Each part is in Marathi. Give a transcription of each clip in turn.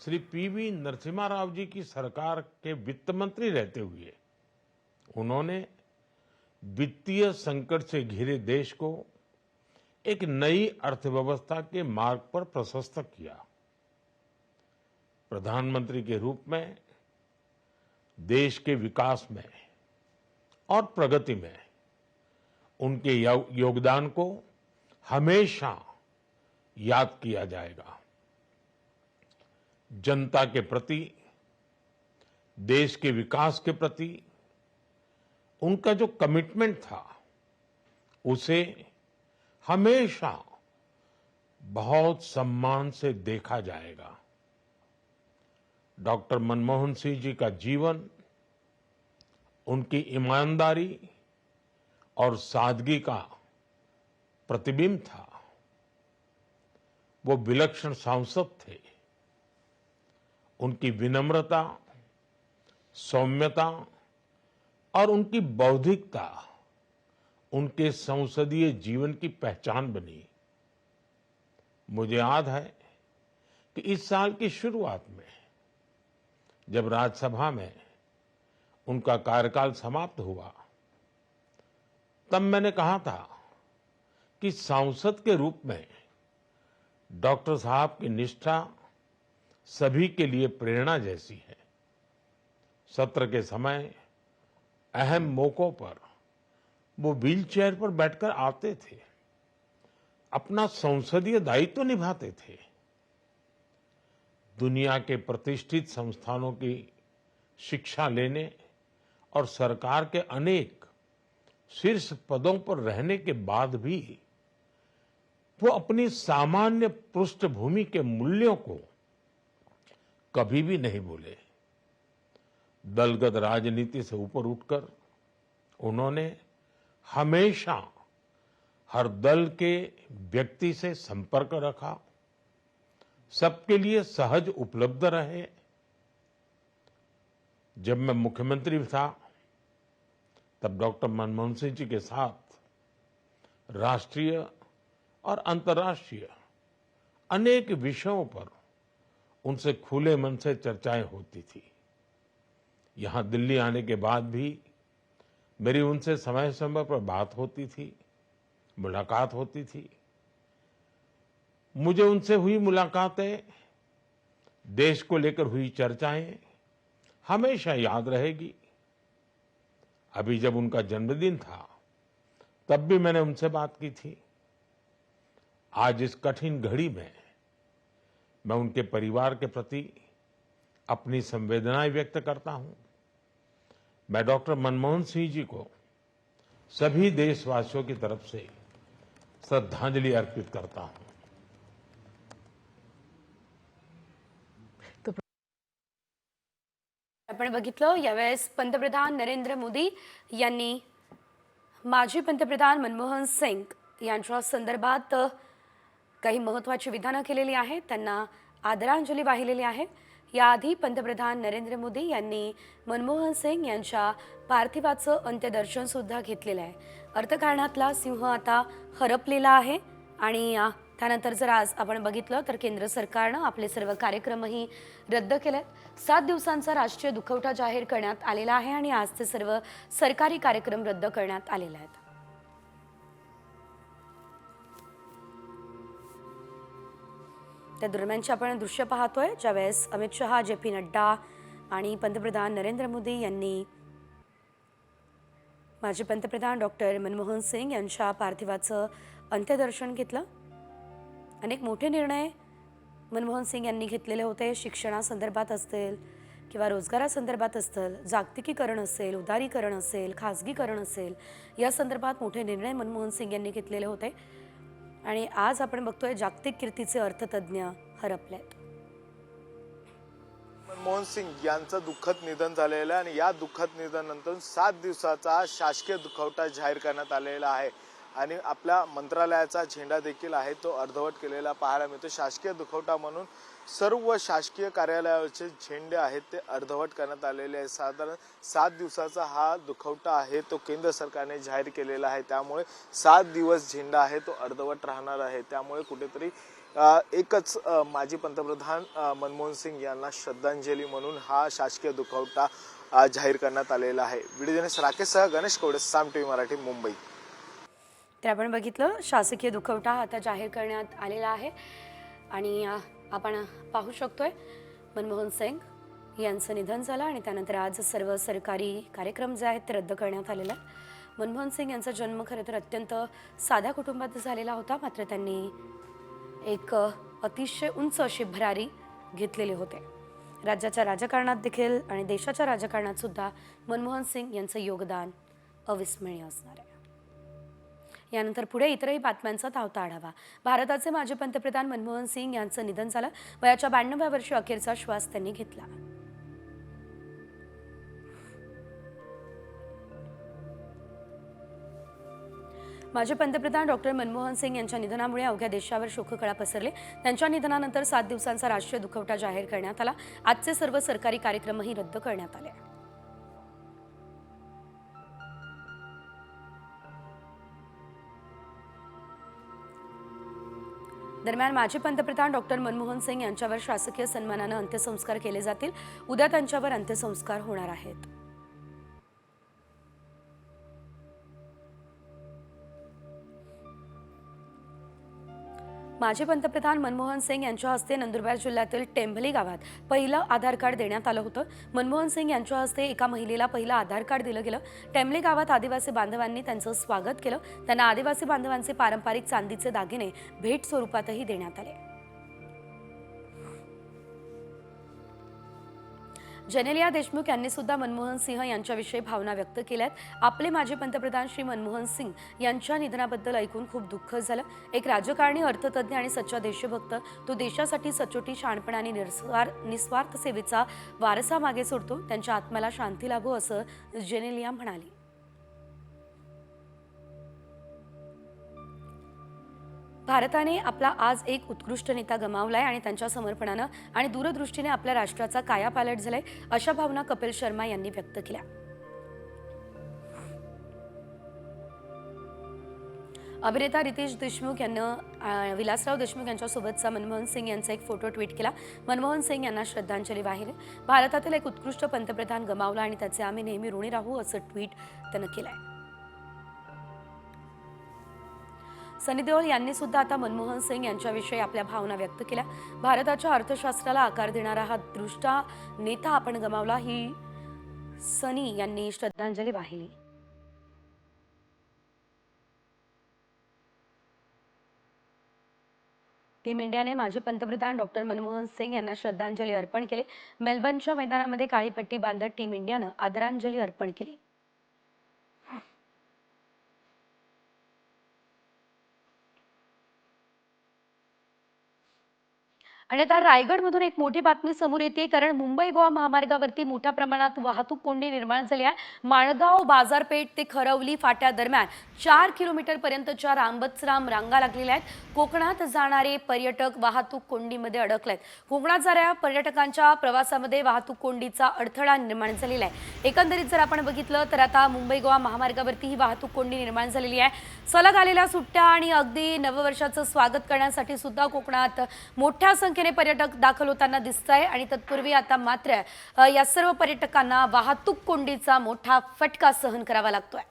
श्री पीवी नरसिम्हा राव जी की सरकार के वित्त मंत्री रहते हुए उन्होंने वित्तीय संकट से घिरे देश को एक नई अर्थव्यवस्था के मार्ग पर प्रशस्त किया। प्रधानमंत्री के रूप में देश के विकास में और प्रगति में उनके योगदान को हमेशा याद किया जाएगा। जनता के प्रति, देश के विकास के प्रति उनका जो कमिटमेंट था, उसे हमेशा बहुत सम्मान से देखा जाएगा। डॉक्टर मनमोहन सिंह जी का जीवन उनकी ईमानदारी और सादगी का प्रतिबिंब था। वो विलक्षण सांसद थे। उनकी विनम्रता, सौम्यता और उनकी बौद्धिकता उनके संसदीय जीवन की पहचान बनी। मुझे याद है कि इस साल की शुरुआत में जब राज्यसभा में उनका कार्यकाल समाप्त हुआ, तब मैंने कहा था कि सांसद के रूप में डॉक्टर साहब की निष्ठा सभी के लिए प्रेरणा जैसी है। सत्र के समय अहम मौकों पर वो व्हीलचेयर पर बैठकर आते थे, अपना संसदीय दायित्व निभाते थे। दुनिया के प्रतिष्ठित संस्थानों की शिक्षा लेने और सरकार के अनेक शीर्ष पदों पर रहने के बाद भी वो अपनी सामान्य पृष्ठभूमि के मूल्यों को कभी भी नहीं भूले। दलगत राजनीति से ऊपर उठकर उन्होंने हमेशा हर दल के व्यक्ति से संपर्क रखा, सबके लिए सहज उपलब्ध रहे। जब मैं मुख्यमंत्री था, तब डॉक्टर मनमोहन सिंह जी के साथ राष्ट्रीय और अंतर्राष्ट्रीय अनेक विषयों पर उनसे खुले मन से चर्चाएं होती थी। यहां दिल्ली आने के बाद भी मेरी उनसे समय समय पर बात होती थी, मुलाकात होती थी। मुझे उनसे हुई मुलाकातें, देश को लेकर हुई चर्चाएं हमेशा याद रहेगी। अभी जब उनका जन्मदिन था, तब भी मैंने उनसे बात की थी। आज इस कठिन घड़ी में मैं उनके परिवार के प्रति अपनी संवेदनाएं व्यक्त करता हूं। मैं डॉक्टर मनमोहन सिंह जी को सभी देशवासियों की तरफ से श्रद्धांजलि अर्पित करता हूं। आपण बघितलं यावेळेस पंतप्रधान नरेंद्र मोदी यांनी माजी पंतप्रधान मनमोहन सिंग यांच्या संदर्भात काही महत्त्वाची विधानं केलेली आहेत, त्यांना आदरांजली वाहिलेली आहे। याआधी पंतप्रधान नरेंद्र मोदी यांनी मनमोहन सिंग यांच्या पार्थिवाचं अंत्यदर्शन सुद्धा घेतलेलं आहे। अर्थकारणातला सिंह आता हरपलेला आहे आणि त्यानंतर जर आज आपण बघितलं तर केंद्र सरकारने आपले सर्व कार्यक्रमही रद्द केलेत। 7 दिवसांचा राष्ट्रीय दुखवटा जाहीर करण्यात आलेला आहे आणि आज ते सर्व सरकारी कार्यक्रम रद्द करण्यात आलेले आहेत। त्या दरम्यानचे आपण दृश्य पाहतोय ज्यावेळेस अमित शहा, जे.पी. नड्डा आणि पंतप्रधान नरेंद्र मोदी यांनी माजी पंतप्रधान डॉक्टर मनमोहन सिंग यांच्या पार्थिवाचं अंत्यदर्शन घेतलं। अनेक मोठे निर्णय मनमोहन सिंग यांनी घेतलेले होते। शिक्षणासंदर्भात असतील किंवा रोजगारासंदर्भात असतील, जागतिकीकरण असेल, उदारीकरण असेल, खासगीकरण असेल, या संदर्भात मोठे निर्णय मनमोहन सिंग यांनी घेतलेले होते। आणि आज आपण बघतोय जागतिक कीर्तीचे अर्थतज्ञ हरपलेत। मनमोहन सिंग यांचं दुःखद निधन झालेलं आहे आणि या दुःखद निधनानंतर 7 दिवसाचा शासकीय दुखवटा जाहीर करण्यात आलेला आहे आणि आपल्या मंत्रालयाचा झेंडा देखील आहे तो अर्धवट केलेला पाहायला मिळतो। शासकीय दुखवटा म्हणून सर्व शासकीय कार्यालयाचे झेंडे आहेत ते अर्धवट करण्यात आलेले आहेत। साधारण 7 दिवसाचा हा दुखवटा आहे तो केंद्र सरकारने जाहीर केलेला आहे, त्यामुळे 7 दिवस झेंडा आहे तो अर्धवट राहणार आहे। त्यामुळे कुठेतरी एकच माजी पंतप्रधान मनमोहन सिंग यांना श्रद्धांजली म्हणून हा शासकीय दुखवटा जाहीर करण्यात आलेला आहे. व्हिडिओ जर्नलिस्ट राकेशसह गणेश कवडे, साम टीव्ही मराठी, मुंबई. तर आपण बघितलं शासकीय दुखवटा आता जाहीर करण्यात आलेला आहे आणि आपण पाहू शकतोय मनमोहन सिंग यांचं निधन झालं आणि त्यानंतर आज सर्व सरकारी कार्यक्रम जे आहेत ते रद्द करण्यात आलेले आहेत. मनमोहन सिंग यांचा जन्म खरं तर अत्यंत साध्या कुटुंबात झालेला होता, मात्र त्यांनी एक अतिशय उंच अशी भरारी घेतलेले होते. राज्याच्या राजकारणात देखील आणि देशाच्या राजकारणात सुद्धा मनमोहन सिंग यांचं योगदान अविस्मरणीय असणार आहे. यानंतर पुढे इतरही बातम्यांचा धावता आढावा. भारताचे माजी पंतप्रधान मनमोहन सिंग यांचं निधन झालं. वयाच्या 92व्या वर्षी अखेरचा श्वास त्यांनी घेतला. माजी पंतप्रधान डॉक्टर मनमोहन सिंग यांच्या निधनामुळे अवघ्या देशावर शोककळा पसरले. त्यांच्या निधनानंतर 7 दिवसांचा राष्ट्रीय दुखवटा जाहीर करण्यात आला. आजचे सर्व सरकारी कार्यक्रमही रद्द करण्यात आले. दरम्यान माजी पंतप्रधान डॉक्टर मनमोहन सिंग यांच्यावर शासकीय सन्मानाने अंत्यसंस्कार केले जातील. उद्या त्यांच्यावर अंत्यसंस्कार होणार आहेत. माजी पंतप्रधान मनमोहन सिंग यांच्या हस्ते नंदुरबार जिल्ह्यातील टेंभली गावात पहिलं आधार कार्ड देण्यात आलं होतं. मनमोहन सिंग यांच्या हस्ते एका महिलेला पहिलं आधार कार्ड दिलं गेलं. टेंभली गावात आदिवासी बांधवांनी त्यांचं स्वागत केलं. त्यांना आदिवासी बांधवांचे पारंपरिक चांदीचे दागिने भेट स्वरूपातही देण्यात आले. जेनेलिया देशमुख यांनी सुद्धा मनमोहन सिंह यांच्याविषयी भावना व्यक्त केल्यात. आपले माजी पंतप्रधान श्री मनमोहन सिंग यांच्या निधनाबद्दल ऐकून खूप दुःख झालं. एक राजकारणी, अर्थतज्ञ आणि सच्चा देशभक्त. तो देशासाठी सचोटी, शहाणपण आणि निस्वार्थ सेवेचा वारसा मागे सोडतो. त्यांच्या आत्म्याला शांती लाभो असं जेनेलिया म्हणाली. भारताने आपला आज एक उत्कृष्ट नेता गमावलाय आणि त्यांच्या समर्पणानं आणि दूरदृष्टीने आपल्या राष्ट्राचा कायापालट झालाय, अशा भावना कपिल शर्मा यांनी व्यक्त केल्या. अभिनेता रितेश देशमुख यांनी विलासराव देशमुख यांच्यासोबतचा मनमोहन सिंग यांचा एक फोटो ट्विट केला. मनमोहन सिंग यांना श्रद्धांजली वाहिली. भारतातील एक उत्कृष्ट पंतप्रधान गमावला आणि त्याचे आम्ही नेहमी ऋणी राहू असं ट्विट त्यानं केलंय. सनी देओल यांनी सुद्धा आता मनमोहन सिंग यांच्याविषयी आपल्या भावना व्यक्त केल्या. भारताच्या अर्थशास्त्राला आकार देणारा हा दृष्टा नेता आपण गमावला, ही सनी यांनी श्रद्धांजली वाहिली. टीम इंडियाने माजी पंतप्रधान डॉक्टर मनमोहन सिंग यांना श्रद्धांजली अर्पण केली. मेलबर्नच्या मैदानामध्ये काळी पट्टी बांधत टीम इंडियानं आदरांजली अर्पण केली. आणि आता रायगडमधून एक मोठी बातमी समोर येते, कारण मुंबई गोवा महामार्गावरती मोठ्या प्रमाणात वाहतूक कोंडी निर्माण झाली आहे. माणगाव बाजारपेठ ते खरवली फाट्या दरम्यान 4 किलोमीटर पर्यंतच्या रांबचराम रांगा लागलेल्या आहेत. कोकणात जाणारे पर्यटक वाहतूक कोंडीमध्ये अडकलेत. कोकणात जाणाऱ्या पर्यटकांच्या प्रवासामध्ये वाहतूक कोंडीचा अडथळा निर्माण झालेला आहे. एकंदरीत जर आपण बघितलं तर आता मुंबई गोवा महामार्गावरती ही वाहतूक कोंडी निर्माण झालेली आहे. सलग आलेल्या सुट्ट्या आणि अगदी नववर्षाचं स्वागत करण्यासाठी सुद्धा कोकणात मोठ्या संख्येने पर्यटक दाखल होताना दिसत आहे आणि तत्पूर्वी आता मात्र या सर्व पर्यटकांना वाहतूक कोंडीचा मोठा फटका सहन करावा लागतोय.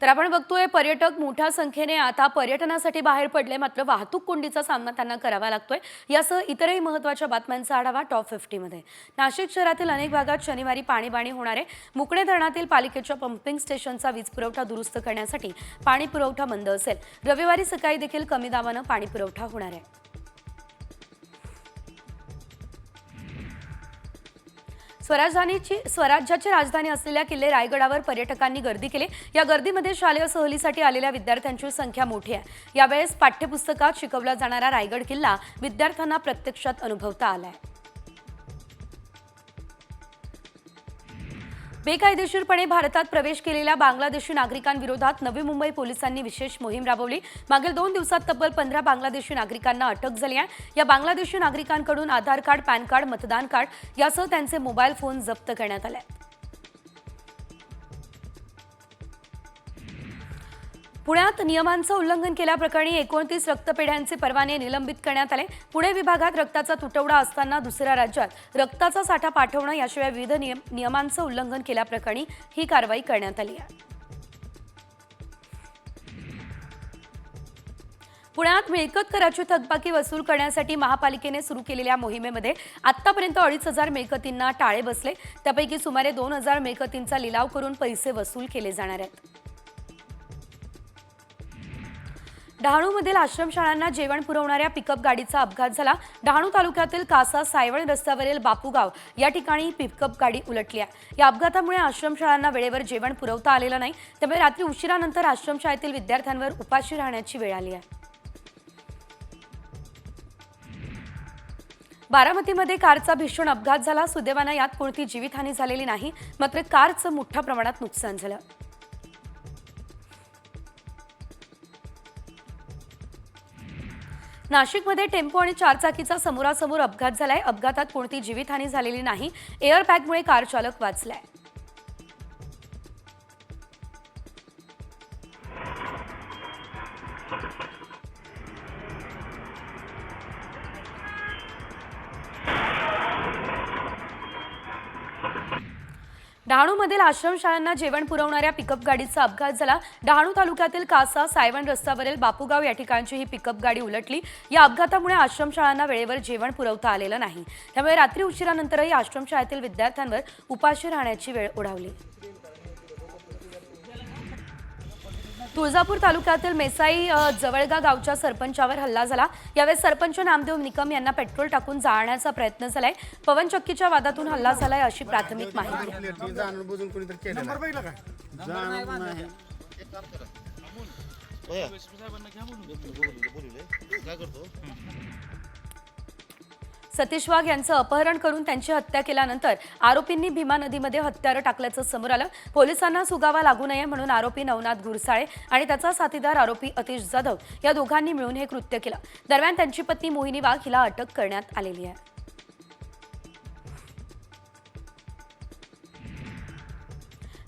तर आपण बघतोय पर्यटक मोठ्या संख्येने आता पर्यटनासाठी बाहेर पडले, मात्र वाहतूक कोंडीचा सामना त्यांना करावा लागतोय. यासह इतरही महत्त्वाच्या बातम्यांचा आढावा टॉप 50 मध्ये. नाशिक शहरातील अनेक भागात शनिवारी पाणीबाणी होणार आहे. मुकणे धरणातील पालिकेच्या पंपिंग स्टेशनचा वीज पुरवठा दुरुस्त करण्यासाठी पाणी पुरवठा बंद असेल. रविवारी सकाळी देखील कमी दाबानं पाणी पुरवठा होणार आहे. स्वराज्याची राजधानी असलेल्या किल्ले रायगडावर पर्यटकांनी गर्दी केली. या गर्दीमध्ये शालेय सहलीसाठी आलेल्या विद्यार्थ्यांची संख्या मोठी आहे. यावेळेस पाठ्यपुस्तकात शिकवला जाणारा रायगड किल्ला विद्यार्थ्यांना प्रत्यक्षात अनुभवता आलाय. बेकायदेशीरपणे भारतात प्रवेश केलेल्या बांगलादेशी नागरिकांविरोधात नवी मुंबई पोलिसांनी विशेष मोहीम राबवली। मागील 2 दिवसात तब्बल 15 बांगलादेशी नागरिकांना अटक झाली आहे। या बांगलादेशी नागरिकांकडून आधार कार्ड, पॅन कार्ड, मतदान कार्ड यासह त्यांचे मोबाईल फोन जप्त करण्यात आले। पुण्यात नियमांचं उल्लंघन केल्याप्रकरणी 29 रक्तपेढ्यांचे परवाने निलंबित करण्यात आले। पुणे विभागात रक्ताचा तुटवडा असताना दुसऱ्या राज्यात रक्ताचा साठा पाठवणं याशिवाय विविध नियमांचं उल्लंघन केल्याप्रकरणी ही कारवाई करण्यात आली आहे। पुण्यात मिळकत कराची थकबाकी वसूल करण्यासाठी महापालिकेने सुरू केलेल्या मोहिमेमध्ये आतापर्यंत 2,500 मिळकतींना टाळे बसले। त्यापैकी सुमारे 2,000 मिळकतींचा लिलाव करून पैसे वसूल केले जाणार आहेत। डहाणूमधील आश्रमशाळांना जेवण पुरवणाऱ्या पिकअप गाडीचा अपघात झाला। डहाणू तालुक्यातील कासा सायवण रस्त्यावरील बापूगाव या ठिकाणी पिकअप गाडी उलटली आहे। या अपघातामुळे आश्रमशाळांना वेळेवर जेवण पुरवता आलेलं नाही, त्यामुळे रात्री उशिरानंतर आश्रमशाळेतील विद्यार्थ्यांवर उपाशी राहण्याची वेळ आली आहे। बारामतीमध्ये कारचा भीषण अपघात झाला। सुदैवाने यात कोणती जीवितहानी झालेली नाही, मात्र कारचं मोठ्या प्रमाणात नुकसान झालं। नाशिकमध्ये टेम्पो आणि चारचाकीचा समोरासमोर अपघात झालाय। अपघातात कोणती जीवितहानी झालेली नाही। एअर बॅगमुळे कार चालक वाचलाय। डहाणूमधील आश्रमशाळांना जेवण पुरवणाऱ्या पिकअप गाडीचा अपघात झाला। डहाणू तालुक्यातील कासा सायवण रस्त्यावरील बापूगाव या ठिकाणची ही पिकअप गाडी उलटली। या अपघातामुळे आश्रमशाळांना वेळेवर जेवण पुरवता आलेलं नाही, त्यामुळे रात्री उशिरानंतरही आश्रमशाळेतील विद्यार्थ्यांवर उपाशी राहण्याची वेळ ओढावली। तुळजापूर तालुक्यातील मेसाई जवळगा गावच्या सरपंचावर हल्ला झाला। यावेळी सरपंच नामदेव निकम यांना पेट्रोल टाकून जाळण्याचा प्रयत्न झालाय। पवनचक्कीच्या वादातून हल्ला झालाय अशी प्राथमिक माहिती सतीश वाघ यांचं अपहरण करून त्यांची हत्या केल्यानंतर आरोपींनी भीमा नदीमध्ये हत्यारं टाकल्याचं समोर आलं। पोलिसांना सुगावा लागू नये म्हणून आरोपी नवनाथ गुरसाळे आणि त्याचा साथीदार आरोपी अतिश जाधव या दोघांनी मिळून हे कृत्य केलं। दरम्यान त्यांची पत्नी मोहिनी वाघ हिला अटक करण्यात आलेली आहे।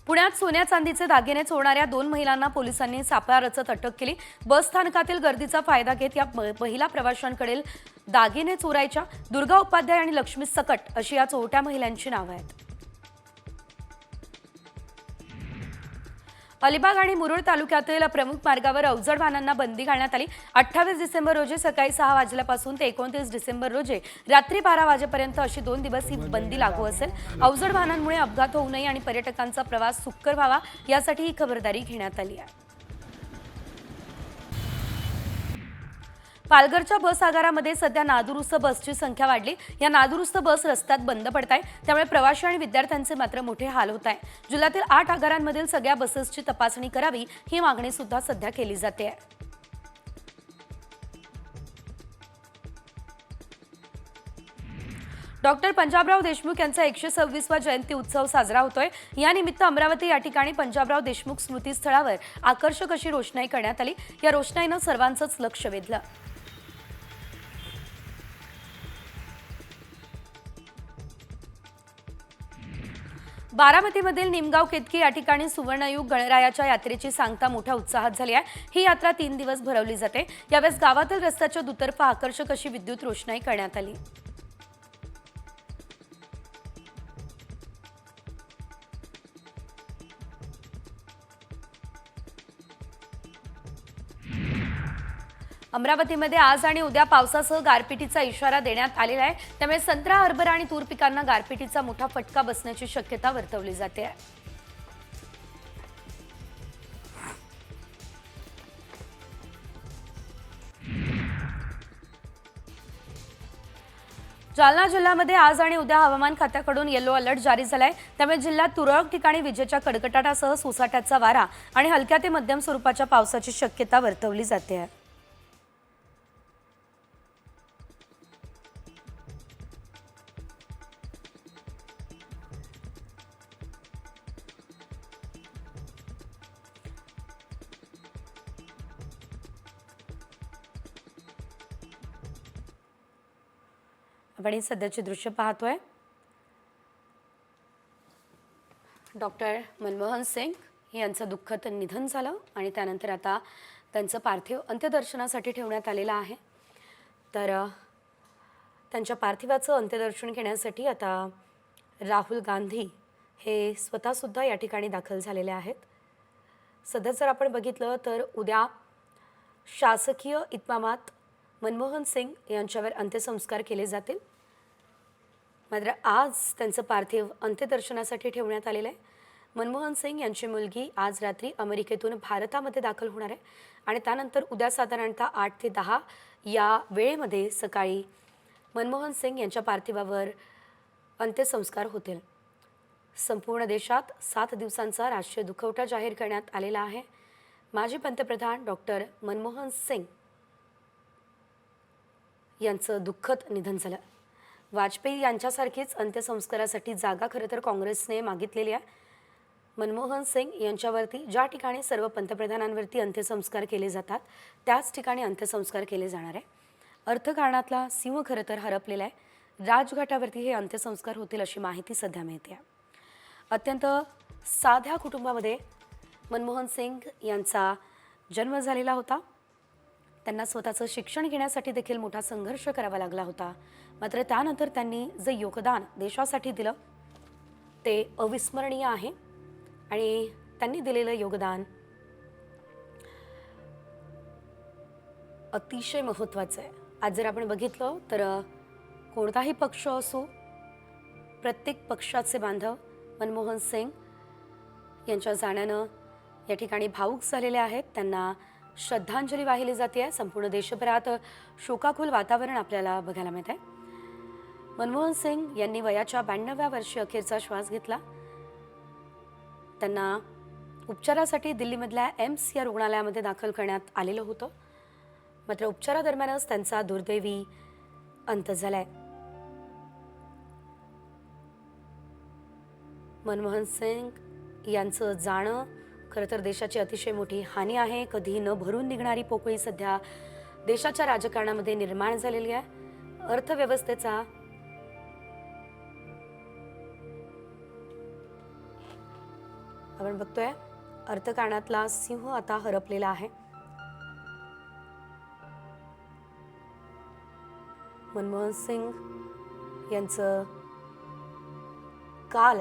पुण्यात सोन्या चांदीचे दागिने चोरणाऱ्या 2 महिलांना पोलिसांनी सापळा रचत अटक केली। बस स्थानकातील गर्दीचा फायदा घेत या महिला प्रवाशांकडील दागिने चोरायच्या। दुर्गा उपाध्याय आणि लक्ष्मी सकट अशी या चोरट्या महिलांची नावं आहेत। अलिबाग आणि मुरुड तालुक्यातील प्रमुख मार्गावर अवजड वाहनांना बंदी घालण्यात आली। 28 डिसेंबर रोजी सकाळी 6 वाजल्यापासून ते 29 डिसेंबर रोजी रात्री 12 वाजेपर्यंत अशी 2 दिवस ही बंदी लागू असेल। अवजड वाहनांमुळे अपघात होऊ नये आणि पर्यटकांचा प्रवास सुकर व्हावा यासाठी ही खबरदारी घेण्यात आली आहे। पालघरच्या बस आगारामध्ये सध्या नादुरुस्त बसची संख्या वाढली। या नादुरुस्त बस रस्त्यात बंद पडताय, त्यामुळे प्रवासी आणि विद्यार्थ्यांचे मात्र मोठे हाल होत आहे। जिल्ह्यातील 8 आगारांमधील सगळ्या बसेसची तपासणी करावी ही मागणी सुद्धा सध्या केली जाते आहे। डॉक्टर पंजाबराव देशमुख यांचा 126वा जयंती उत्सव साजरा होतोय। या निमित्त अमरावती या ठिकाणी पंजाबराव देशमुख स्मृती स्थळावर आकर्षक अशी रोषणाई करण्यात आली। या रोषणाईनं सर्वांचंच लक्ष वेधलं। बारामतीमधील निमगाव केतकी या ठिकाणी सुवर्णयुग गणरायाच्या यात्रेची सांगता मोठ्या उत्साहात झाली आहे। ही यात्रा 3 दिवस भरवली जाते। यावेळेस गावातील रस्त्याच्या दुतर्फा आकर्षक अशी विद्युत रोषणाई करण्यात आली। अमरावतीमध्ये आज आणि उद्या पावसासह गारपिटीचा इशारा देण्यात आलेला आहे, त्यामुळे संत्रा, हरभरा आणि तूर पिकांना गारपिटीचा मोठा फटका बसण्याची शक्यता वर्तवली जाते आहे। जालना जिल्ह्यामध्ये आज आणि उद्या हवामान खात्याकडून येलो अलर्ट जारी झालाय, त्यामुळे जिल्ह्यात तुरळक ठिकाणी विजेच्या कडकडाटासह सोसाट्याचा वारा आणि हलक्या ते मध्यम स्वरूपाच्या पावसाची शक्यता वर्तवली जाते आहे। आपण ही सध्याची दृश्य पाहतोय. डॉक्टर मनमोहन सिंग यांचं दुःखद निधन झालं आणि त्यानंतर आता त्यांचं पार्थिव अंत्यदर्शनासाठी ठेवण्यात आलेलं आहे. तर त्यांच्या पार्थिवाचं अंत्यदर्शन घेण्यासाठी आता राहुल गांधी हे स्वतःसुद्धा या ठिकाणी दाखल झालेले आहेत. सध्या जर आपण बघितलं तर उद्या शासकीय इतमामात मनमोहन सिंग यांच्यावर अंत्यसंस्कार केले जातील. मात्र आज त्यांचं पार्थिव अंत्यदर्शनासाठी ठेवण्यात आलेलं आहे. मनमोहन सिंग यांची मुलगी आज रात्री अमेरिकेतून भारतामध्ये दाखल होणार आहे आणि त्यानंतर उद्या साधारणतः 8 ते 10 या वेळेमध्ये सकाळी मनमोहन सिंग यांच्या पार्थिवावर अंत्यसंस्कार होतील. संपूर्ण देशात 7 दिवसांचा राष्ट्रीय दुखवटा जाहीर करण्यात आलेला आहे. माजी पंतप्रधान डॉक्टर मनमोहन सिंग यांचं दुःखद निधन झालं. वाजपेयी यांच्यासारखीच अंत्यसंस्कारासाठी जागा खरं तर काँग्रेसने मागितलेली आहे. मनमोहन सिंग यांच्यावरती ज्या ठिकाणी सर्व पंतप्रधानांवरती अंत्यसंस्कार केले जातात त्याच ठिकाणी अंत्यसंस्कार केले जाणार आहे. अर्थकारणातला सिंह खरं तर हरपलेला आहे. राजघाटावरती हे अंत्यसंस्कार होतील अशी माहिती सध्या मिळते. अत्यंत साध्या कुटुंबामध्ये मनमोहन सिंग यांचा जन्म झालेला होता. त्यांना स्वतःचं शिक्षण घेण्यासाठी देखील मोठा संघर्ष करावा लागला होता. मात्र त्यानंतर त्यांनी जे योगदान देशासाठी दिलं ते अविस्मरणीय आहे आणि त्यांनी दिलेलं योगदान अतिशय महत्त्वाचं आहे. आज जर आपण बघितलं तर कोणताही पक्ष असो, प्रत्येक पक्षाचे बांधव मनमोहन सिंग यांच्या जाण्यानं या ठिकाणी भावुक झालेले आहेत. त्यांना श्रद्धांजली वाहिली जाते. संपूर्ण देशभरात शोकाकुल वातावरण आपल्याला बघायला मिळत आहे. मनमोहन सिंग यांनी वयाच्या 92व्या वर्षी अखेरचा श्वास घेतला. त्यांना उपचारासाठी दिल्लीमधल्या एम्स या रुग्णालयामध्ये दाखल करण्यात आलेलं होतं. मात्र उपचारादरम्यानच त्यांचा दुर्दैवी अंत झालाय. मनमोहन सिंग यांचं जाणं खरं तर देशाची अतिशय मोठी हानी आहे. कधी न भरून निघणारी पोकळी सध्या देशाच्या राजकारणामध्ये निर्माण झालेली आहे. अर्थव्यवस्थेचा आपण बघतोय अर्थकारणातला सिंह आता हरपलेला आहे. मनमोहन सिंग यांचं काल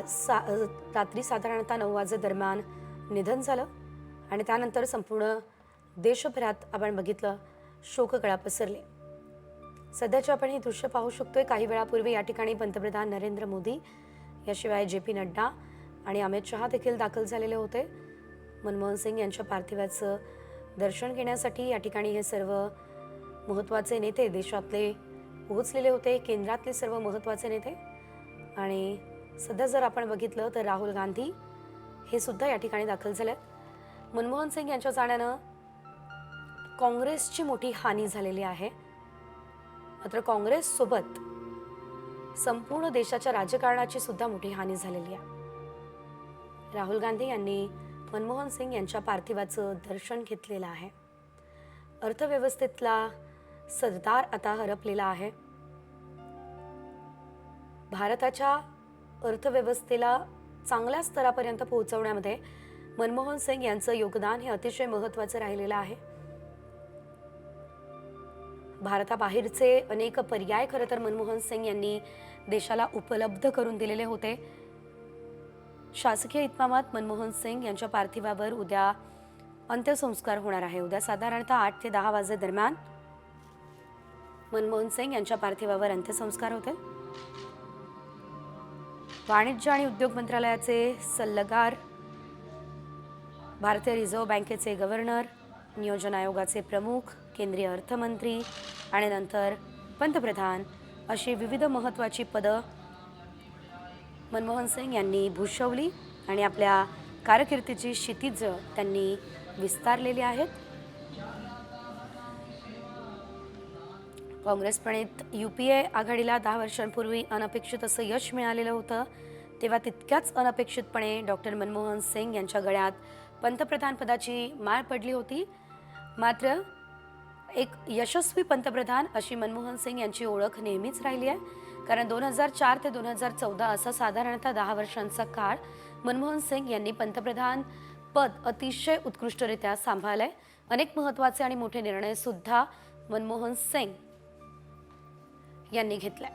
रात्री साधारणतः 9 वाजेदरम्यान निधन झालं आणि त्यानंतर संपूर्ण देशभरात आपण बघितलं शोककळा पसरले. सध्याचे आपण ही दृश्य पाहू शकतोय. काही वेळापूर्वी या ठिकाणी पंतप्रधान नरेंद्र मोदी याशिवाय JP नड्डा आणि अमित शहा देखील दाखल झालेले होते. मनमोहन सिंग यांच्या पार्थिवाचं दर्शन घेण्यासाठी या ठिकाणी हे सर्व महत्त्वाचे नेते देशातले पोहोचलेले होते. केंद्रातले सर्व महत्त्वाचे नेते आणि सध्या जर आपण बघितलं तर राहुल गांधी हे सुद्धा या ठिकाणी दाखल झाले. मनमोहन सिंग यांच्या जाण्यानं काँग्रेसची मोठी हानी झालेली आहे. मात्र काँग्रेससोबत संपूर्ण देशाच्या राजकारणाची सुद्धा मोठी हानी झालेली आहे. राहुल गांधी यांनी मनमोहन सिंग यांच्या पार्थिवाचं दर्शन घेतलेलं आहे. अर्थव्यवस्थेतला सरदार आता हरपलेला आहे. भारताच्या अर्थव्यवस्थेला चांगल्या स्तरापर्यंत पोहोचवण्यामध्ये मनमोहन सिंग यांचं योगदान हे अतिशय महत्त्वाचं राहिलेलं आहे. भारताबाहेरचे अनेक पर्याय खरं तर मनमोहन सिंग यांनी देशाला उपलब्ध करून दिलेले होते. शासकीय इतमामात मनमोहन सिंग यांच्या पार्थिवावर उद्या अंत्यसंस्कार होणार आहे. उद्या साधारणतः 8 ते 10 वाजेदरम्यान मनमोहन सिंग यांच्या पार्थिवावर अंत्यसंस्कार होतील. वाणिज्य आणि उद्योग मंत्रालयाचे सल्लागार, भारतीय रिझर्व्ह बँकेचे गव्हर्नर, नियोजन आयोगाचे प्रमुख, केंद्रीय अर्थमंत्री आणि नंतर पंतप्रधान अशी विविध महत्त्वाची पदं मनमोहन सिंग यांनी भूषवली आणि आपल्या कारकिर्दीची क्षितिज त्यांनी विस्तारलेली आहेत. काँग्रेसप्रणित UPA आघाडीला 10 वर्षांपूर्वी अनपेक्षित असं यश मिळालेलं होतं. तेव्हा तितक्याच अनपेक्षितपणे डॉक्टर मनमोहन सिंग यांच्या गळ्यात पंतप्रधान पदाची माळ पडली होती. मात्र एक यशस्वी पंतप्रधान अशी मनमोहन सिंग यांची ओळख नेहमीच राहिली आहे, कारण 2004 ते 2014 असा साधारणतः 10 वर्षांचा काळ मनमोहन सिंग यांनी पंतप्रधान पद अतिशय उत्कृष्टरित्या सांभाळलंय. अनेक महत्त्वाचे आणि मोठे निर्णय सुद्धा मनमोहन सिंग यांनी घेतले.